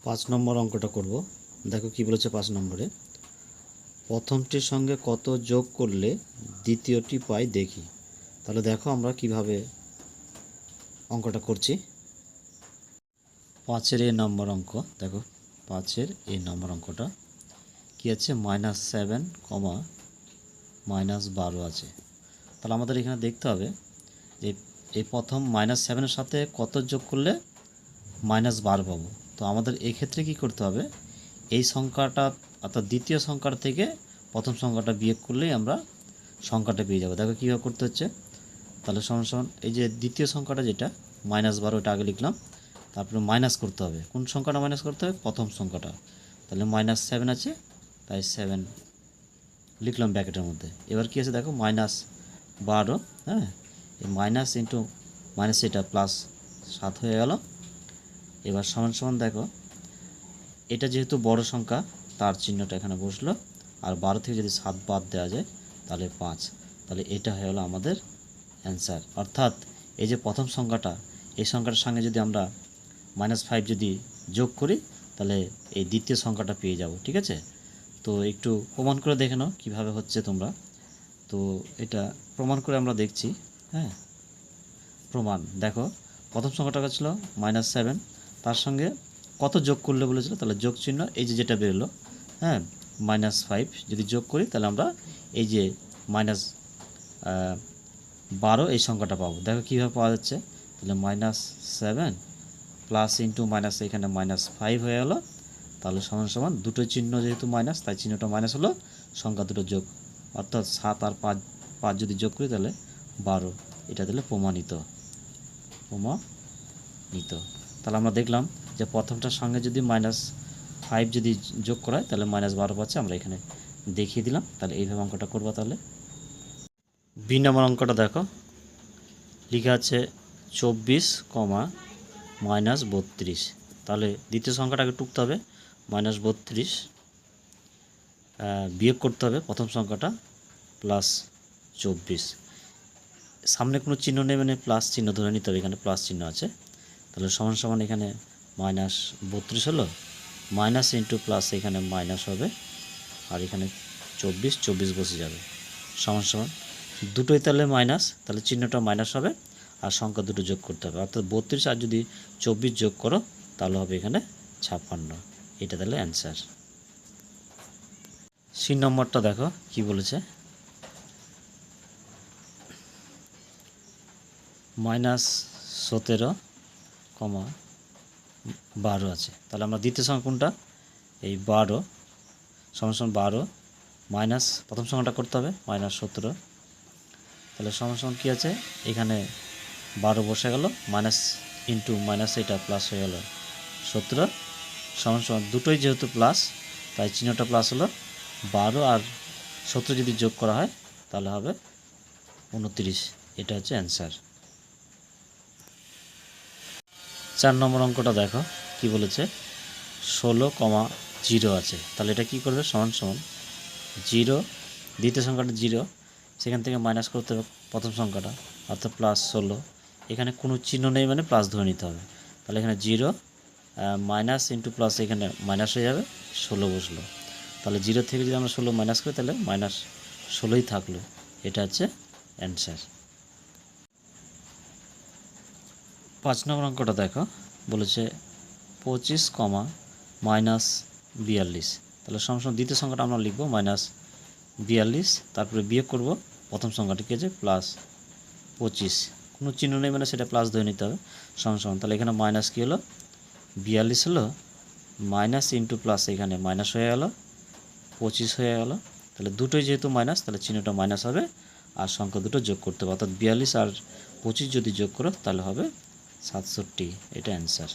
5 নম্বর অঙ্কটা করব। দেখো কি বলেছে 5 নম্বরে, প্রথমটির সঙ্গে কত যোগ করলে দ্বিতীয়টি পাই দেখি। তাহলে দেখো আমরা কিভাবে অঙ্কটা করছি। 5-এর এই নম্বর অঙ্ক, দেখো 5-এর এই নম্বর অঙ্কটা কি আছে, -7, -12 আছে। তাহলে আমাদের এখানে দেখতে হবে যে এই প্রথম -7-এর সাথে কত যোগ করলে -12 পাবো। তো আমাদের এই ক্ষেত্রে কি করতে হবে, এই সংখ্যাটা অর্থাৎ দ্বিতীয় সংখ্যার থেকে প্রথম সংখ্যাটা বিয়োগ করলেই আমরা সংখ্যাটা পেয়ে যাবো। দেখো কীভাবে করতে হচ্ছে। তাহলে সমান সমান এই যে দ্বিতীয় সংখ্যাটা যেটা -12, ওটা আগে লিখলাম, তারপরে মাইনাস করতে হবে। কোন সংখ্যাটা মাইনাস করতে হবে? প্রথম সংখ্যাটা। তাহলে -7 আছে, তাই 7 লিখলাম ব্র্যাকেটের মধ্যে। এবার কী আছে দেখো, -12, হ্যাঁ, এই মাইনাস ইন্টু মাইনাস এটা +7 হয়ে গেল। এবার সমান সমান দেখো, এটা যেহেতু বড় সংখ্যা তার চিহ্নটা এখানে বসলো, আর 12 থেকে যদি 7 বাদ দেওয়া যায় তাহলে 5। তাহলে এটা হয়ে গেলো আমাদের অ্যান্সার। অর্থাৎ এই যে প্রথম সংখ্যাটা, এই সংখ্যাটার সঙ্গে যদি আমরা -5 যদি যোগ করি তাহলে এই দ্বিতীয় সংখ্যাটা পেয়ে যাব। ঠিক আছে, তো একটু প্রমাণ করে দেখে নাও কীভাবে হচ্ছে তোমরা। তো এটা প্রমাণ করে আমরা দেখছি। হ্যাঁ, প্রমাণ দেখো, প্রথম সংখ্যাটা ছিল -7, তার সঙ্গে কত যোগ করলে বলেছিল, তাহলে যোগ চিহ্ন এই যে যেটা বেরোলো, হ্যাঁ, -5 যদি যোগ করি তাহলে আমরা এই যে -12 এই সংখ্যাটা পাবো। দেখো কীভাবে পাওয়া যাচ্ছে, তাহলে -7 প্লাস ইন্টু মাইনাস, এখানে -5 হয়ে গেলো। তাহলে সমান সমান দুটো চিহ্ন যেহেতু মাইনাস, তাই চিহ্নটা মাইনাস হলো, সংখ্যা দুটো যোগ, অর্থাৎ 7 আর 5 যদি যোগ করি তাহলে 12। এটা দিলে প্রমাণিত। তাহলে আমরা দেখলাম যে প্রথমটার সঙ্গে যদি -5 যদি যোগ করা হয় তাহলে -12 পাচ্ছে, আমরা এখানে দেখিয়ে দিলাম। তাহলে এইভাবে অঙ্কটা করবো। তাহলে বি নম্বর অঙ্কটা দেখো, লেখা আছে 24, -32। তাহলে দ্বিতীয় সংখ্যাটাকে টুকতে হবে, -32 বিয়োগ করতে হবে প্রথম সংখ্যাটা +24। সামনে কোনো চিহ্ন নেই, মানে প্লাস চিহ্ন ধরে নিতে হবে, এখানে প্লাস চিহ্ন আছে। তাহলে সমান সমান এখানে -32 হলো, মাইনাস ইন্টু প্লাস এখানে মাইনাস হবে, আর এখানে 24 বসে যাবে, সমান সমান দুটোই তাহলে মাইনাস, তাহলে চিহ্নটা মাইনাস হবে, আর সংখ্যা দুটো যোগ করতে হবে, অর্থাৎ 32 আর যদি 24 যোগ করো তাহলে হবে এখানে 56। এটা তাহলে অ্যান্সার। সি নম্বরটা দেখো কি বলেছে, -17, -12 আছে। তাহলে আমরা দ্বিতীয় সংখ্যা কোনটা, এই 12, সমান সমান 12 মাইনাস প্রথম সংখ্যাটা করতে হবে -17। তাহলে সমান সমান কী আছে, এখানে 12 বসে গেল, মাইনাস ইন্টু মাইনাস এটা প্লাস হয়ে গেল 17, সমান সমান দুটোই যেহেতু প্লাস তাই চিহ্নটা প্লাস হলো। 12 আর 17 যদি যোগ করা হয় তাহলে হবে 29। এটা হচ্ছে অ্যান্সার। 4 নম্বর অঙ্কটা দেখো কি বলেছে, 16,0 আছে। তাহলে এটা কি করবে, সমান সমান 0, দ্বিতীয় সংখ্যাটা 0, সেখান থেকে মাইনাস করতে হবে প্রথম সংখ্যাটা, অর্থাৎ +16। এখানে কোনো চিহ্ন নেই, মানে প্লাস ধরে নিতে হবে। তাহলে এখানে 0 মাইনাস ইন্টু প্লাস, এখানে মাইনাস হয়ে যাবে, 16 বসলো। তাহলে 0 থেকে যদি আমরা 16 মাইনাস করি তাহলে -16ই থাকলো। এটা হচ্ছে অ্যান্সার। 5 নম্বর অঙ্কটা দেখো, বলেছে 25, -42। তাহলে সমান দ্বিতীয় সংখ্যাটা আমরা লিখবো -42, তারপরে বিয়োগ করব প্রথম সংখ্যাটি কি আছে +25, কোনো চিহ্ন নেই, মানে সেটা প্লাস ধরে নিতে হবে, সমান সমান। তাহলে এখানে মাইনাস কী হলো, 42 হলো, মাইনাস ইন্টু প্লাস এখানে মাইনাস হয়ে গেল, 25 হয়ে গেল। তাহলে দুটোই যেহেতু মাইনাস তাহলে চিহ্নটা মাইনাস হবে, আর সংখ্যা দুটো যোগ করতে হবে, অর্থাৎ 42 আর 25 যদি যোগ করো তাহলে হবে 67। এটা অ্যান্সার।